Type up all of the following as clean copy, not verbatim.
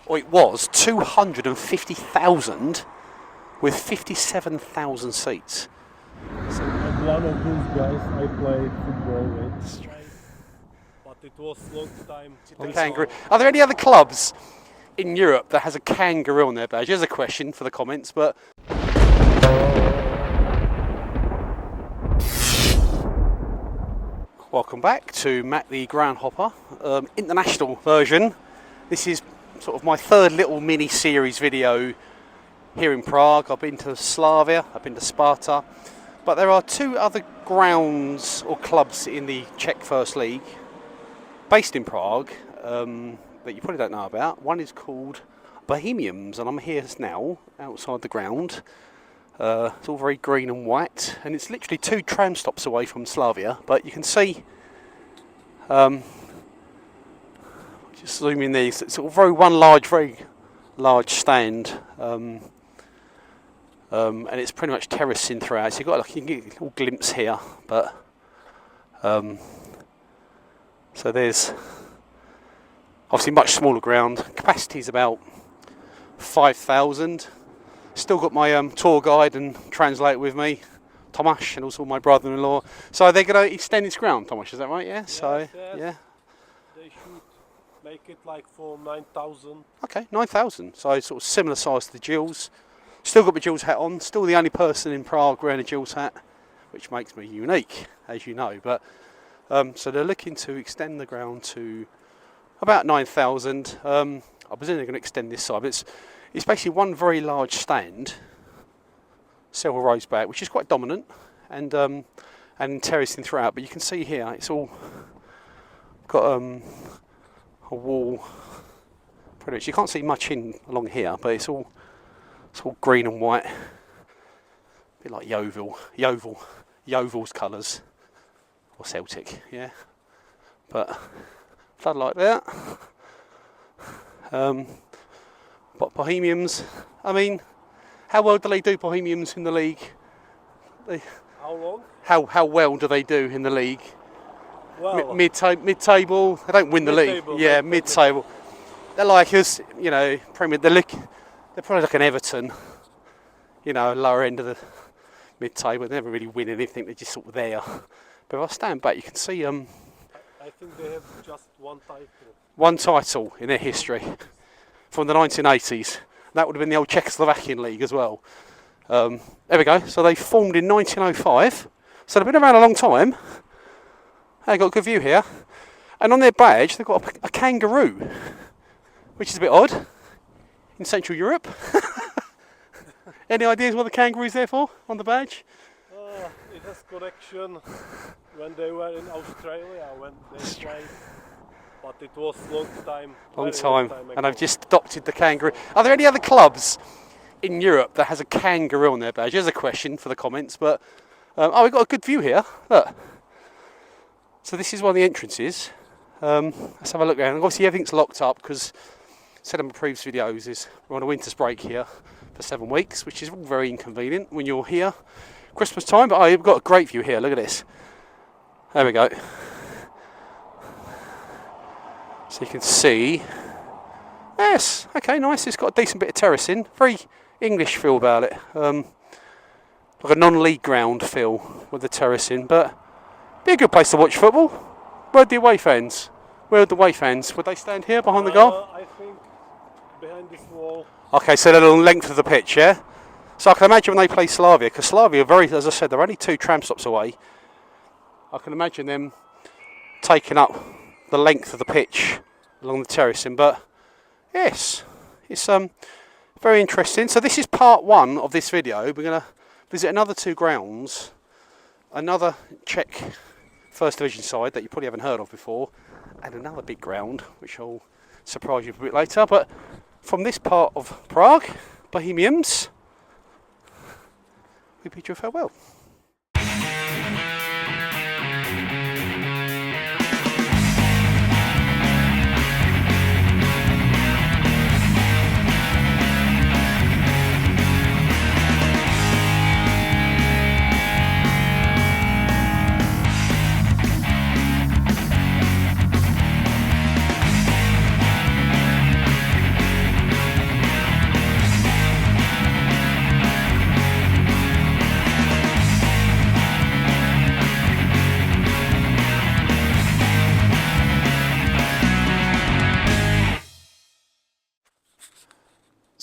or it was 250,000 with 57,000 seats. So I'm one of those guys I played football with, but it was long time. The kangaroo. Are there any other clubs in Europe that has a kangaroo on their badge? There's a question for the comments, but welcome back to Matt the Groundhopper, international version. This is sort of my third little mini series video here in Prague. I've been to Slavia, I've been to Sparta, but there are two other grounds or clubs in the Czech First League based in Prague that you probably don't know about. One is called Bohemians, and I'm here now outside the ground. It's all very green and white, and it's literally 2 tram stops away from Slavia, but you can see, just zoom in there, it's all very large stand, and it's pretty much terracing throughout, so you can get a little glimpse here, but so there's obviously much smaller ground. Capacity is about 5,000. Still got my tour guide and translator with me, Tomáš, and also my brother-in-law. So they're going to extend this ground, Tomáš, is that right? Yeah. Yes, so yes. yeah. They should make it like for 9,000. Okay, 9,000. So sort of similar size to the Gills. Still got my Gills hat on. Still the only person in Prague wearing a Gills hat, which makes me unique, as you know. But so they're looking to extend the ground to about 9,000. I presume they're going to extend this side, but it's basically one very large stand, several rows back, which is quite dominant, and terracing throughout. But you can see here, it's all got a wall. Pretty much, you can't see much along here, but it's all green and white, a bit like Yeovil's colours, or Celtic, yeah. But floodlight there. But Bohemians, I mean, how well do they do, Bohemians, in the league? How long? How well do they do in the league? Well, Mid-table. They don't win the league. Yeah, mid-table. They're like us, you know. Premier. They're probably like an Everton, you know, lower end of the mid-table. They never really win anything. They're just sort of there. But if I stand back, you can see. I think they have just one title. One title in their history. From the 1980s. That would have been the old Czechoslovakian league as well. There we go. So they formed in 1905. So they've been around a long time. They've got a good view here. And on their badge, they've got a kangaroo, which is a bit odd in Central Europe. Any ideas what the kangaroo's there for on the badge? It has connection when they were in Australia, when they played. But it was long time ago. And I've just adopted the kangaroo. Are there any other clubs in Europe that has a kangaroo on their badge? There's a question for the comments, but we've got a good view here. Look. So this is one of the entrances. Let's have a look around. Obviously everything's locked up because, said in my previous videos, is we're on a winter's break here for 7 weeks, which is all very inconvenient when you're here Christmas time. But you've got a great view here. Look at this. There we go. So you can see, yes, okay, nice. It's got a decent bit of terracing. Very English feel about it. Like a non-league ground feel with the terracing, but be a good place to watch football. Where are the away fans? Would they stand here behind the goal? I think behind this wall. Okay, so they're along the length of the pitch, yeah? So I can imagine when they play Slavia, because Slavia are very, as I said, they're only 2 tram stops away. I can imagine them taking up the length of the pitch along the terracing, but yes, it's very interesting. So this is part 1 of this video. We're going to visit another 2 grounds, another Czech First Division side that you probably haven't heard of before, and another big ground which I'll surprise you a bit later. But from this part of Prague, Bohemians, we bid you farewell.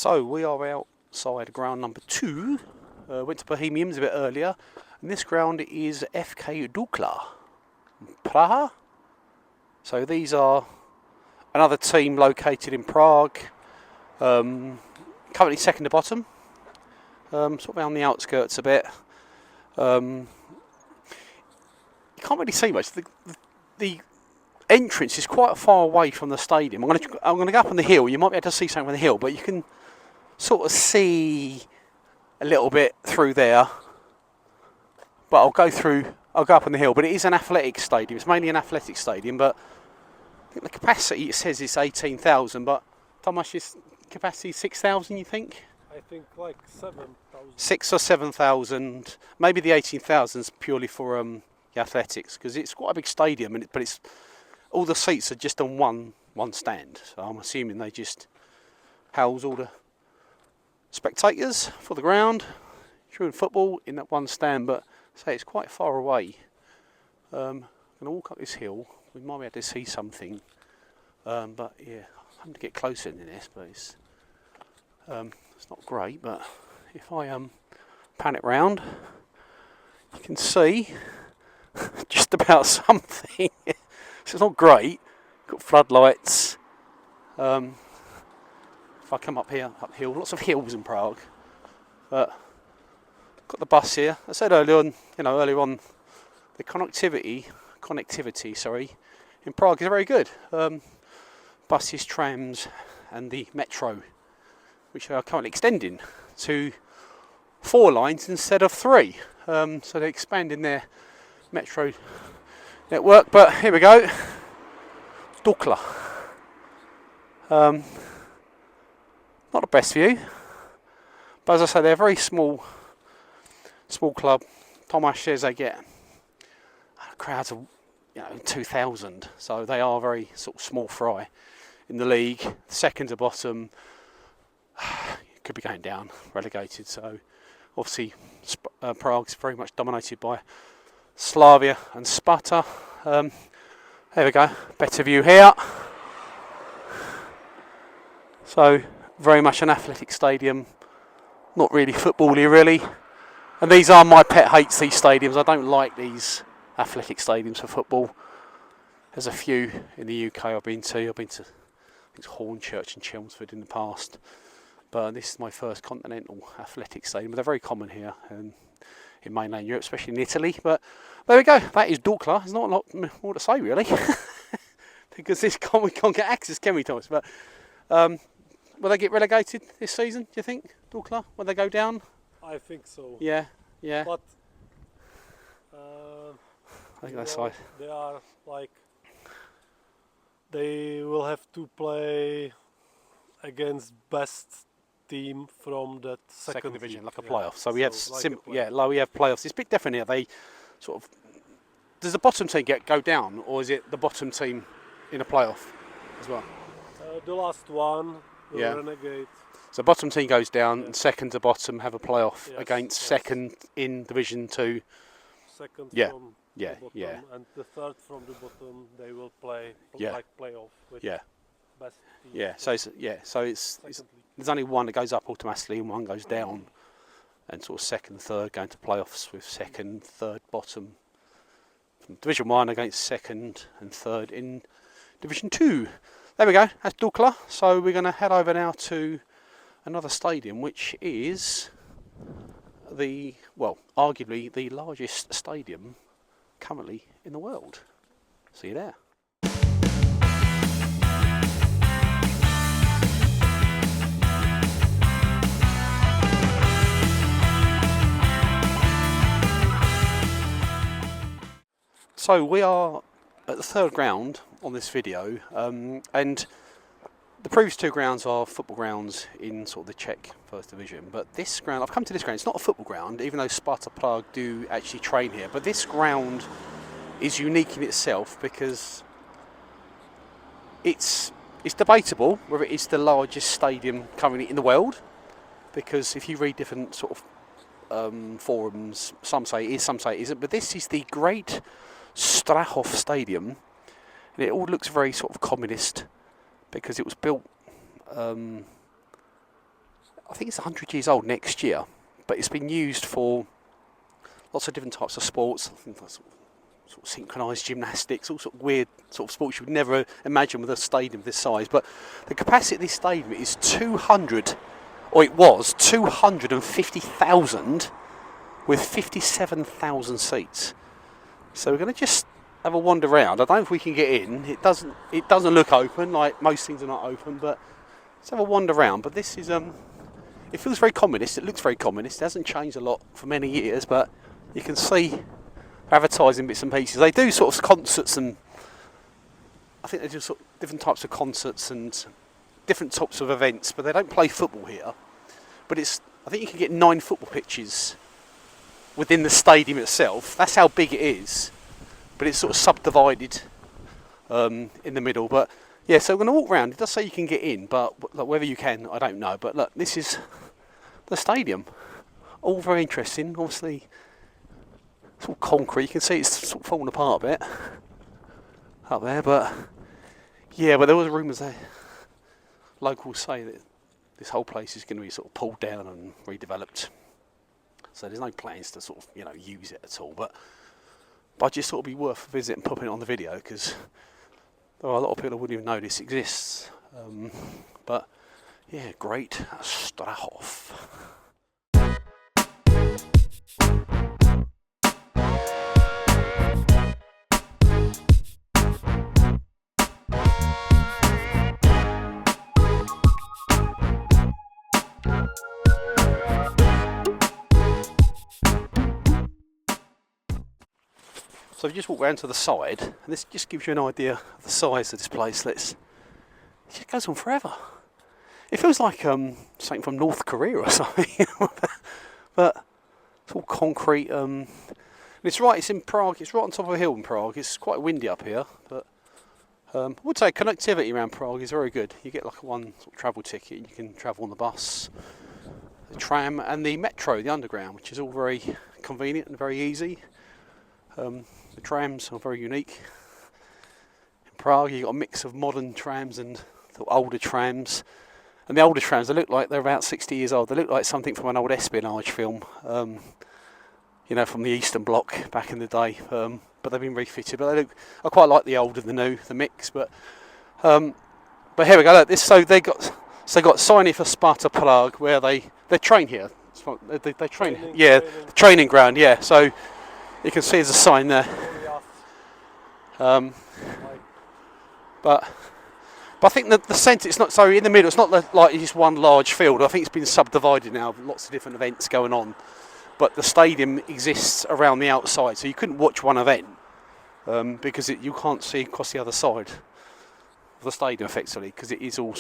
So we are outside ground number 2. Went to Bohemians a bit earlier, and this ground is FK Dukla Prague. So these are another team located in Prague, currently second to bottom, sort of on the outskirts a bit. You can't really see much. The entrance is quite far away from the stadium. I'm going to go up on the hill. You might be able to see something on the hill, but you can sort of see a little bit through there. But I'll go up on the hill. But it is an athletic stadium. It's mainly an athletic stadium, but I think the capacity, it says it's 18,000, but Tomáš's capacity 6,000, you think? I think like 7,000. 6 or 7,000. Maybe the 18,000 is purely for the athletics, because it's quite a big stadium, but it's all the seats are just on one stand. So I'm assuming they just house all the spectators for the ground. True in football in that one stand, but say it's quite far away. I'm going to walk up this hill. We might be able to see something, but yeah, I'm going to get closer than this, but it's not great. But if I pan it round, you can see just about something. So it's not great. Got floodlights. If I come uphill, lots of hills in Prague. But got the bus here. I said earlier on, the connectivity, in Prague is very good. Buses, trams, and the metro, which they are currently extending to 4 lines instead of 3. So they're expanding their metro network. But here we go, Dukla. Not the best view, but as I say, they're a very small club. Tomáš says they get crowds of 2,000, so they are very sort of small fry in the league. Second to bottom, could be going down, relegated. So obviously Prague's very much dominated by Slavia and Sparta. There we go, better view here. So very much an athletic stadium, not really football-y really. And these are my pet hates, these stadiums. I don't like these athletic stadiums for football. There's a few in the UK I've been to. I think it's Hornchurch and Chelmsford in the past. But this is my first continental athletic stadium. But they're very common here in mainland Europe, especially in Italy. But there we go. That is Dukla. There's not a lot more to say really. Because we can't get access, can we, Thomas? But will they get relegated this season, do you think, Dukla? Will they go down? I think so. Yeah. But I think that's right. They are like, they will have to play against best team from that second division, league. like a playoff. So we have like we have playoffs. It's a bit different here. They sort of, does the bottom team go down, or is it the bottom team in a playoff as well? The last one will renegade. So bottom team goes down, and second to bottom have a playoff against second in Division 2. Second from the bottom, and the third from the bottom, they will play like playoff with best team. Yeah, so it's there's only one that goes up automatically and one goes down, and sort of second, third going to playoffs with second, third, bottom from Division 1 against second and third in Division 2. There we go, that's Dukla. So we're going to head over now to another stadium, which is arguably the largest stadium currently in the world. See you there. So we are at the third ground on this video, and the previous 2 grounds are football grounds in sort of the Czech First Division, but this ground, I've come to this ground, it's not a football ground, even though Sparta Prague do actually train here, but this ground is unique in itself because it's debatable whether it's the largest stadium currently in the world, because if you read different sort of forums, some say it is, some say it isn't, but this is the Great Strahov Stadium, and it all looks very sort of communist, because it was built I think it's 100 years old next year, but it's been used for lots of different types of sports. I think that's sort of synchronised gymnastics, all sort of weird sort of sports you would never imagine with a stadium this size. But the capacity of this stadium is 200, or it was 250,000 with 57,000 seats. So we're going to just have a wander around. I don't know if we can get in. It doesn't look open, like most things are not open, but let's have a wander around. But this is it feels very communist. It looks very communist. It hasn't changed a lot for many years, but you can see advertising bits and pieces. They do sort of concerts, and I think they do sort of different types of concerts and different types of events, but they don't play football here. But I think you can get 9 football pitches within the stadium itself. That's how big it is, but it's sort of subdivided in the middle. But yeah, so we're going to walk around. It does say you can get in, but like, whether you can, I don't know. But look, this is the stadium. All very interesting. Obviously, it's all concrete. You can see it's sort of falling apart a bit up there. But yeah, but there was rumours there. Locals say that this whole place is going to be sort of pulled down and redeveloped. So there's no plans to sort of use it at all. But I just thought it'd be worth a visit and popping it on the video, because there are a lot of people who wouldn't even know this exists. But yeah, Great Strahov. So if you just walk round to the side, and this just gives you an idea of the size of this place. It just goes on forever. It feels like something from North Korea or something. But it's all concrete. And it's in Prague. It's right on top of a hill in Prague. It's quite windy up here, but I would say connectivity around Prague is very good. You get like one sort of travel ticket, and you can travel on the bus, the tram, and the metro, the underground, which is all very convenient and very easy. The trams are very unique. In Prague, you've got a mix of modern trams and the older trams. And the older trams, they look like they're about 60 years old. They look like something from an old espionage film, from the Eastern Bloc back in the day. But they've been refitted. But I quite like the old and the new, the mix. But here we go. Look, they got signing for Sparta Prague, where they train here. They train. The training ground. Yeah. So you can see there's a sign there. But I think that the centre, it's not so in the middle. It's not like just one large field. I think it's been subdivided now. Lots of different events going on. But the stadium exists around the outside, so you couldn't watch one event because you can't see across the other side of the stadium effectively, because it is all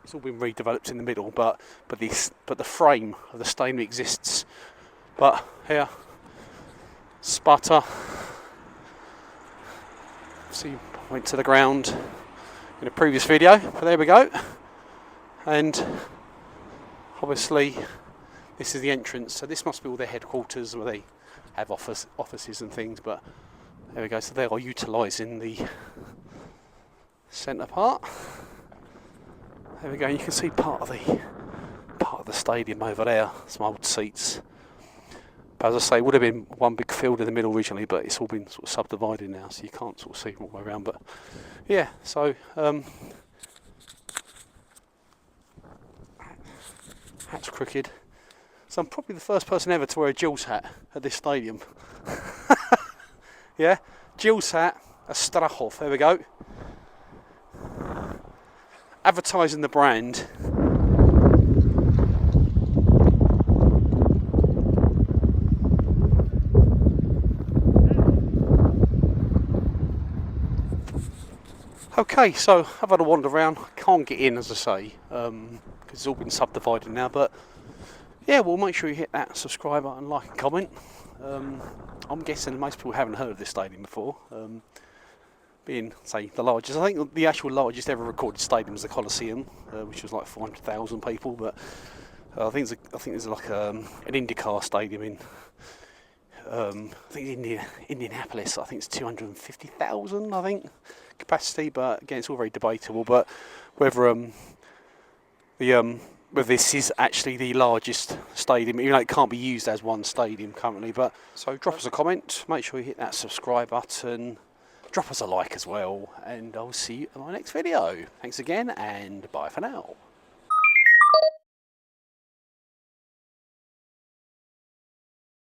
it's all been redeveloped in the middle. But the frame of the stadium exists. But here, Sparta. See, went to the ground in a previous video, but there we go. And obviously this is the entrance, so this must be all their headquarters where they have offices and things. But there we go, so they are utilising the centre part. There we go, and you can see part of the stadium over there, some old seats. But as I say, it would have been one big field in the middle originally, but it's all been sort of subdivided now, so you can't sort of see all the way around. But yeah, so hat's crooked. So I'm probably the first person ever to wear a Jules hat at this stadium. Yeah, Jules hat, a Strahov. There we go. Advertising the brand. Okay, so I've had a wander around. I can't get in, as I say, because it's all been subdivided now. But yeah, well, make sure you hit that subscribe button, like and comment. I'm guessing most people haven't heard of this stadium before, being, say, the largest. I think the actual largest ever recorded stadium is the Colosseum, which was like 400,000 people. But I think there's like an IndyCar stadium in I think Indianapolis. I think it's 250,000. I think capacity, but again, it's all very debatable. But whether the But this is actually the largest stadium, even though it can't be used as one stadium currently. But so drop us a comment, make sure you hit that subscribe button, drop us a like as well, and I'll see you in my next video. Thanks again, and bye for now.